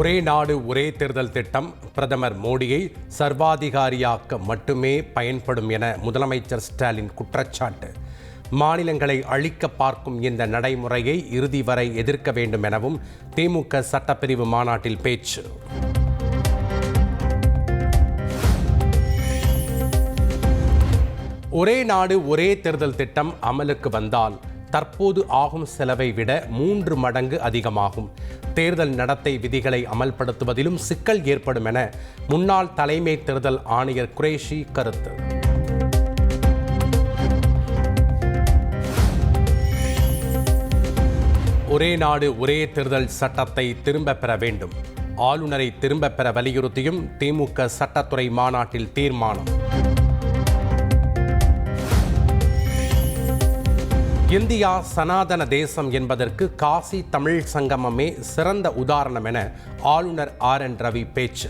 ஒரே நாடு ஒரே தேர்தல் திட்டம் பிரதமர் மோடியை சர்வாதிகாரியாக்க மட்டுமே பயன்படும் என முதலமைச்சர் ஸ்டாலின் குற்றச்சாட்டு. மாநிலங்களை அழிக்க பார்க்கும் இந்த நடைமுறையை இறுதி வரை எதிர்க்க வேண்டும் எனவும் திமுக சட்டப்பிரிவு மாநாட்டில் பேச்சு. ஒரே நாடு ஒரே தேர்தல் திட்டம் அமலுக்கு வந்தால் தற்போது ஆகும் செலவை விட 3 மடங்கு அதிகமாகும். தேர்தல் நடத்தை விதிகளை அமல்படுத்துவதிலும் சிக்கல் ஏற்படும் என முன்னாள் தலைமை தேர்தல் ஆணையர் குரேஷி கருத்து. ஒரே நாடு ஒரே தேர்தல் சட்டத்தை திரும்ப பெற வேண்டும். ஆளுநரை திரும்ப பெற வலியுறுத்தியும் திமுக சட்டத்துறை மாநாட்டில் தீர்மானம். இந்தியா சனாதன தேசம் என்பதற்கு காசி தமிழ் சங்கமமே சிறந்த உதாரணம் என ஆளுநர் RN ரவி பேச்சு.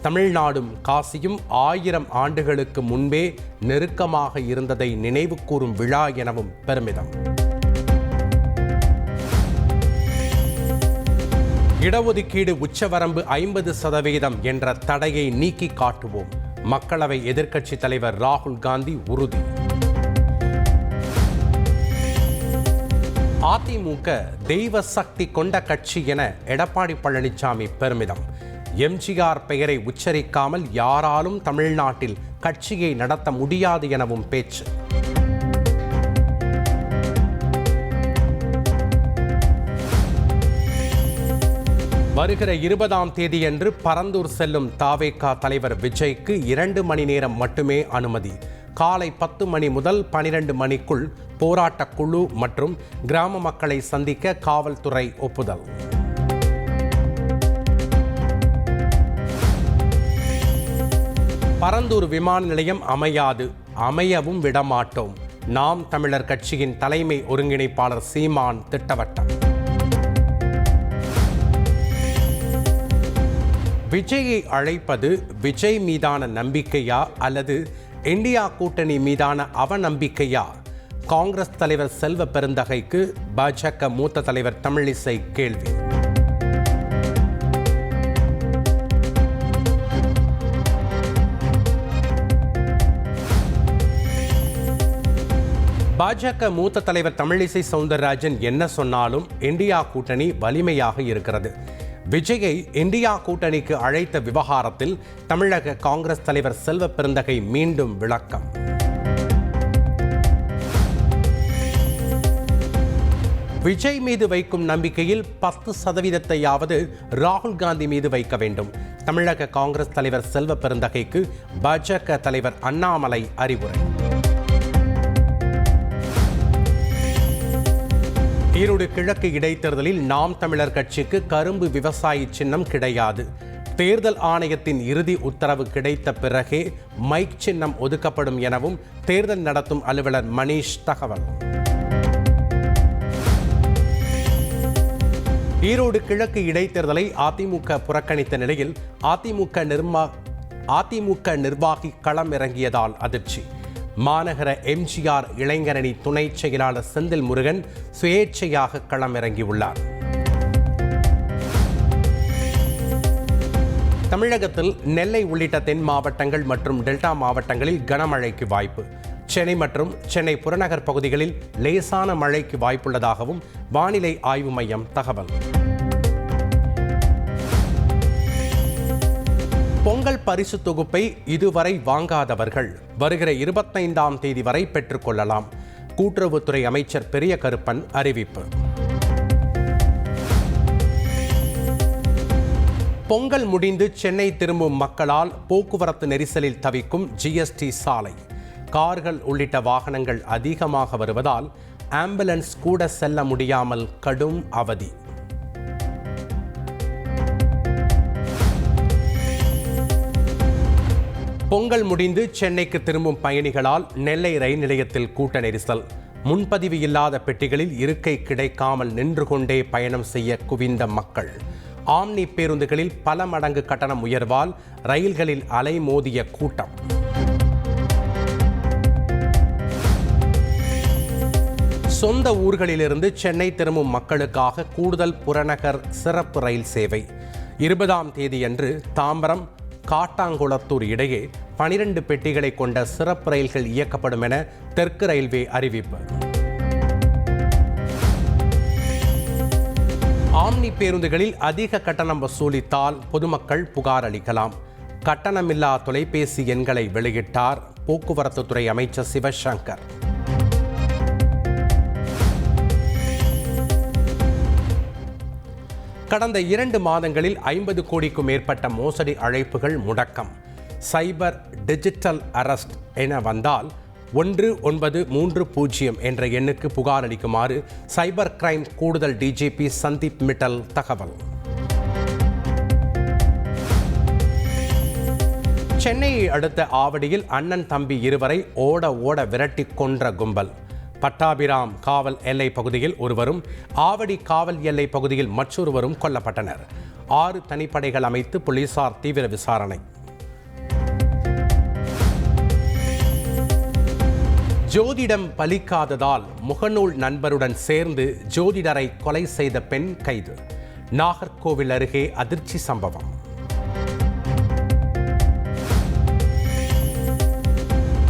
தமிழ்நாடும் காசியும் 1000 ஆண்டுகளுக்கு முன்பே நெருக்கமாக இருந்ததை நினைவு கூறும் விழா எனவும் பெருமிதம். இடஒதுக்கீடு உச்சவரம்பு 50% என்ற தடையை நீக்கி காட்டுவோம். மக்களவை எதிர்க்கட்சித் தலைவர் ராகுல் காந்தி உறுதி. அதிமுக தெய்வ சக்தி கொண்ட கட்சி என எடப்பாடி பழனிசாமி பெருமிதம். எம்ஜிஆர் பெயரை உச்சரிக்காமல் யாராலும் தமிழ்நாட்டில் கட்சியை நடத்த முடியாது எனவும் பேச்சு. வருகிற 20ஆம் தேதியன்று பரந்தூர் செல்லும் தாவேகா தலைவர் விஜய்க்கு 2 மணி நேரம் மட்டுமே அனுமதி. காலை 10 மணி முதல் 12 மணிக்குள் போராட்ட குழு மற்றும் கிராம மக்களை சந்திக்க காவல்துறை ஒப்புதல். பரந்தூர் விமான நிலையம் அமையாது, அமையவும் விடமாட்டோம். நாம் தமிழர் கட்சியின் தலைமை ஒருங்கிணைப்பாளர் சீமான் திட்டவட்டம். விஜயை அழைப்பது விஜய் மீதான நம்பிக்கையா அல்லது இந்தியா கூட்டணி மீதான அவநம்பிக்கையா? காங்கிரஸ் தலைவர் செல்வ பெருந்தகைக்கு பாஜக மூத்த தலைவர் தமிழிசை கேள்வி. பாஜக மூத்த தலைவர் தமிழிசை சவுந்தரராஜன் என்ன சொன்னாலும் இந்தியா கூட்டணி வலிமையாக இருக்கிறது. விஜயை இந்தியா கூட்டணிக்கு அழைத்த விவகாரத்தில் தமிழக காங்கிரஸ் தலைவர் செல்வ பெருந்தகை மீண்டும் விளக்கம். விஜய் மீது வைக்கும் நம்பிக்கையில் 10%யாவது ராகுல் காந்தி மீது வைக்க வேண்டும். தமிழக காங்கிரஸ் தலைவர் செல்வ பெருந்தகைக்கு பாஜக தலைவர் அண்ணாமலை அறிவுரை. ஈரோடு கிழக்கு இடைத்தேர்தலில் நாம் தமிழர் கட்சிக்கு கரும்பு விவசாயி சின்னம் கிடையாது. தேர்தல் ஆணையத்தின் இறுதி உத்தரவு கிடைத்த பிறகே மைக் சின்னம் ஒதுக்கப்படும் எனவும் தேர்தல் நடத்தும் அலுவலர் மணிஷ் தகவல். ஈரோடு கிழக்கு இடைத்தேர்தலை அதிமுக புறக்கணித்த நிலையில் அதிமுக நிர்வாகி களம் இறங்கியதால் அதிர்ச்சி. மாநகர எம்ஜிஆர் இளைஞரணி துணை செயலாளர் செந்தில் முருகன் சுயேட்சையாக களம் இறங்கியுள்ளார். தமிழகத்தில் நெல்லை உள்ளிட்ட தென் மாவட்டங்கள் மற்றும் டெல்டா மாவட்டங்களில் கனமழைக்கு வாய்ப்பு. சென்னை மற்றும் சென்னை புறநகர் பகுதிகளில் லேசான மழைக்கு வாய்ப்புள்ளதாகவும் வானிலை ஆய்வு மையம் தகவல். பொங்கல் பரிசு தொகுப்பை இதுவரை வாங்காதவர்கள் வருகிற 25ஆம் தேதி வரை பெற்றுக்கொள்ளலாம். கூட்டுறவுத்துறை அமைச்சர் பெரிய கருப்பன் அறிவிப்பு. பொங்கல் முடிந்து சென்னை திரும்பும் மக்களால் போக்குவரத்து நெரிசலில் தவிக்கும் GST சாலை. கார்கள் உள்ளிட்ட வாகனங்கள் அதிகமாக வருவதால் ஆம்புலன்ஸ் கூட செல்ல முடியாமல் கடும் அவதி. பொங்கல் முடிந்து சென்னைக்கு திரும்பும் பயணிகளால் நெல்லை ரயில் நிலையத்தில் கூட்ட நெரிசல். முன்பதிவு இல்லாத பெட்டிகளில் இருக்கை கிடைக்காமல் நின்று கொண்டே பயணம் செய்ய குவிந்த மக்கள். ஆம்னி பேருந்துகளில் பல மடங்கு கட்டணம் உயர்வால் ரயில்களில் அலைமோதிய கூட்டம். சொந்த ஊர்களிலிருந்து சென்னை திரும்பும் மக்களுக்காக கூடுதல் புறநகர் சிறப்பு ரயில் சேவை. 20ஆம் தேதியன்று தாம்பரம் காட்டாங்குளத்தூர் இடையே 12 பெட்டிகளை கொண்ட சிறப்பு ரயில்கள் இயக்கப்படும் என தெற்கு ரயில்வே அறிவிப்பு. ஆம்னி பேருந்துகளில் அதிக கட்டணம் வசூலித்தால் பொதுமக்கள் புகார் அளிக்கலாம். கட்டணமில்லா தொலைபேசி எண்களை வெளியிட்டார் போக்குவரத்து துறை அமைச்சர் சிவசங்கர். கடந்த 2 மாதங்களில் 50 கோடிக்கும் மேற்பட்ட மோசடி அழைப்புகள் முடக்கம். சைபர் டிஜிட்டல் அரெஸ்ட் என வந்தால் 1930 என்ற எண்ணுக்கு புகார் அளிக்குமாறு சைபர் கிரைம் கூடுதல் டிஜிபி சந்தீப் மிட்டல் தகவல். சென்னையை அடுத்த ஆவடியில் அண்ணன் தம்பி இருவரை ஓட விரட்டி கொன்ற கும்பல். பட்டாபிராம் காவல் எல்லை பகுதியில் ஒருவரும், ஆவடி காவல் எல்லை பகுதியில் மற்றொருவரும் கொல்லப்பட்டனர். 6 தனிப்படைகள் அமைத்து போலீசார் தீவிர விசாரணை. ஜோதிடம் பலிக்காததால் முகநூல் நண்பருடன் சேர்ந்து ஜோதிடரை கொலை செய்த பெண் கைது. நாகர்கோவில் அருகே அதிர்ச்சி சம்பவம்.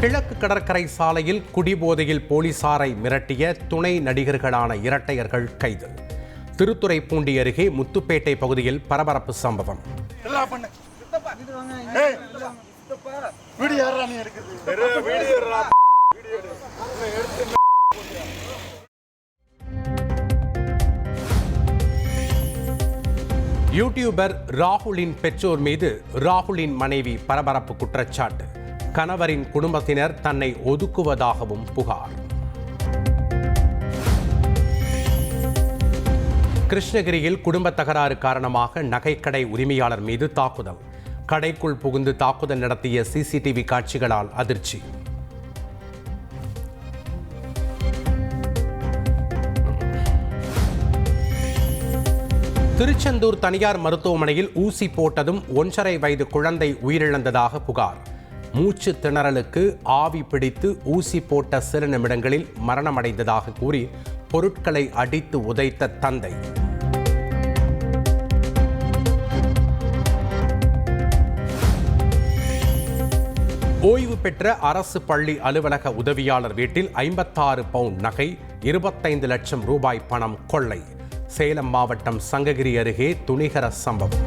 கிழக்கு கடற்கரை சாலையில் குடிபோதையில் போலீசாரை மிரட்டிய துணை நடிகர்களான இரட்டையர்கள் கைது. திருத்துறைப்பூண்டி அருகே முத்துப்பேட்டை பகுதியில் பரபரப்பு சம்பவம். யூடியூபர் ராகுலின் பெற்றோர் மீது ராகுலின் மனைவி பரபரப்பு குற்றச்சாட்டு. கணவரின் குடும்பத்தினர் தன்னை ஒதுக்குவதாகவும் புகார். கிருஷ்ணகிரியில் குடும்ப தகராறு காரணமாக நகைக்கடை உரிமையாளர் மீது தாக்குதல். கடைக்குள் புகுந்து தாக்குதல் நடத்திய சிசிடிவி காட்சிகளால் அதிர்ச்சி. திருச்செந்தூர் தனியார் மருத்துவமனையில் ஊசி போட்டதும் 1.5 வயது குழந்தை உயிரிழந்ததாக புகார். மூச்சு திணறலுக்கு ஆவி பிடித்து ஊசி போட்ட சில நிமிடங்களில் மரணமடைந்ததாக கூறி பொருட்களை அடித்து உதைத்த தந்தை. ஓய்வு பெற்ற அரசு பள்ளி அலுவலக உதவியாளர் வீட்டில் 56 பவுண்ட் நகை, 25 லட்சம் ரூபாய் பணம் கொள்ளை. சேலம் மாவட்டம் சங்ககிரி அருகே துணிகர சம்பவம்.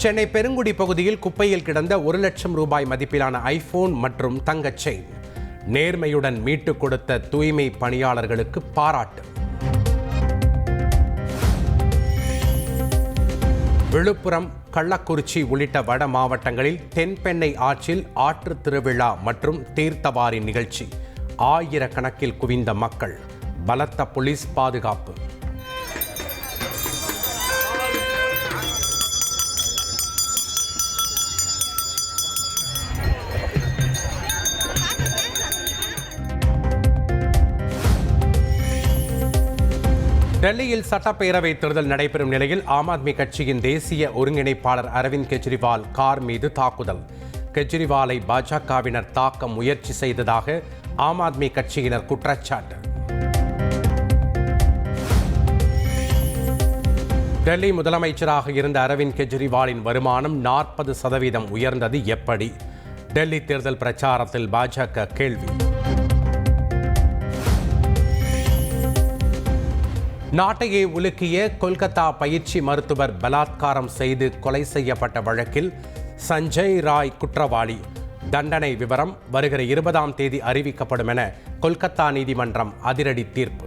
சென்னை பெருங்குடி பகுதியில் குப்பையில் கிடந்த 1 லட்சம் ரூபாய் மதிப்பிலான ஐபோன் மற்றும் தங்கச் செயின் நேர்மையுடன் மீட்டுக் கொடுத்த தூய்மை பணியாளர்களுக்கு பாராட்டு. விழுப்புரம், கள்ளக்குறிச்சி உள்ளிட்ட வட மாவட்டங்களில் தென்பெண்ணை ஆற்றில் ஆற்று திருவிழா மற்றும் தீர்த்தவாரி நிகழ்ச்சி. ஆயிரக்கணக்கில் குவிந்த மக்கள், பலத்த போலீஸ் பாதுகாப்பு. டெல்லியில் சட்டப்பேரவை தேர்தல் நடைபெறும் நிலையில் ஆம் ஆத்மி கட்சியின் தேசிய ஒருங்கிணைப்பாளர் அரவிந்த் கெஜ்ரிவால் கார் மீது தாக்குதல். கெஜ்ரிவாலை பாஜகவினர் தாக்க முயற்சி செய்ததாக ஆம் ஆத்மி கட்சியினர் குற்றச்சாட்டு. டெல்லி முதலமைச்சராக இருந்த அரவிந்த் கெஜ்ரிவாலின் வருமானம் 40% உயர்ந்தது எப்படி? டெல்லி தேர்தல் பிரச்சாரத்தில் பாஜக கேள்வி. நாட்டையே உலுக்கிய கொல்கத்தா பயிற்சி மருத்துவர் பலாத்காரம் செய்து கொலை செய்யப்பட்ட வழக்கில் சஞ்சய் ராய் குற்றவாளி. தண்டனை விவரம் வருகிற 20ஆம் தேதி அறிவிக்கப்படும் என கொல்கத்தா நீதிமன்றம் அதிரடி தீர்ப்பு.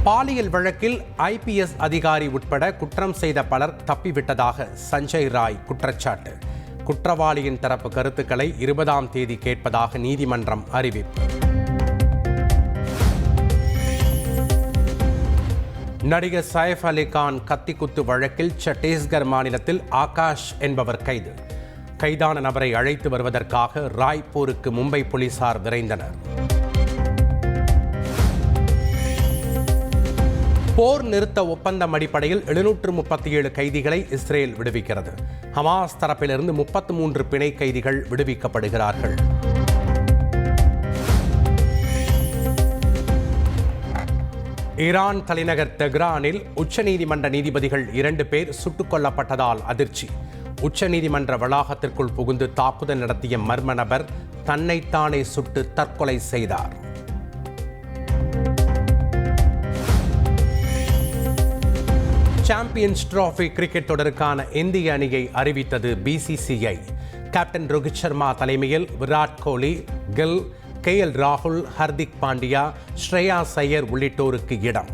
பாலியல் வழக்கில் IPS அதிகாரி உட்பட குற்றம் செய்த பலர் தப்பிவிட்டதாக சஞ்சய் ராய் குற்றச்சாட்டு. குற்றவாளியின் தரப்பு கருத்துக்களை 20ஆம் தேதி கேட்பதாக நீதிமன்றம் அறிவிப்பு. நடிகர் சைஃப் அலி கான் கத்திக்குத்து வழக்கில் சத்தீஸ்கர் மாநிலத்தில் ஆகாஷ் என்பவர் கைது. கைதான நபரை அழைத்து வருவதற்காக ராய்ப்பூருக்கு மும்பை போலீசார் விரைந்தனர். போர் நிறுத்த ஒப்பந்தம் அடிப்படையில் 737 கைதிகளை இஸ்ரேல் விடுவிக்கிறது. ஹமாஸ் தரப்பிலிருந்து 33 பிணை கைதிகள் விடுவிக்கப்படுகிறார்கள். ஈரான் தலைநகர் தெஹ்ரானில் உச்சநீதிமன்ற நீதிபதிகள் 2 பேர் சுட்டுக் கொல்லப்பட்டதால் அதிர்ச்சி. உச்சநீதிமன்ற வளாகத்திற்குள் புகுந்து தாக்குதல் நடத்திய மர்ம நபர் தன்னைத்தானே சுட்டு தற்கொலை செய்தார். சாம்பியன்ஸ் டிராபி கிரிக்கெட் தொடருக்கான இந்திய அணியை அறிவித்தது BCCI. கேப்டன் ரோஹித் சர்மா தலைமையில் விராட் கோலி, கில், KL ராகுல், ஹர்திக் பாண்டியா, ஸ்ரேயாஸ் ஐயர் உள்ளிட்டோருக்கு இடம்.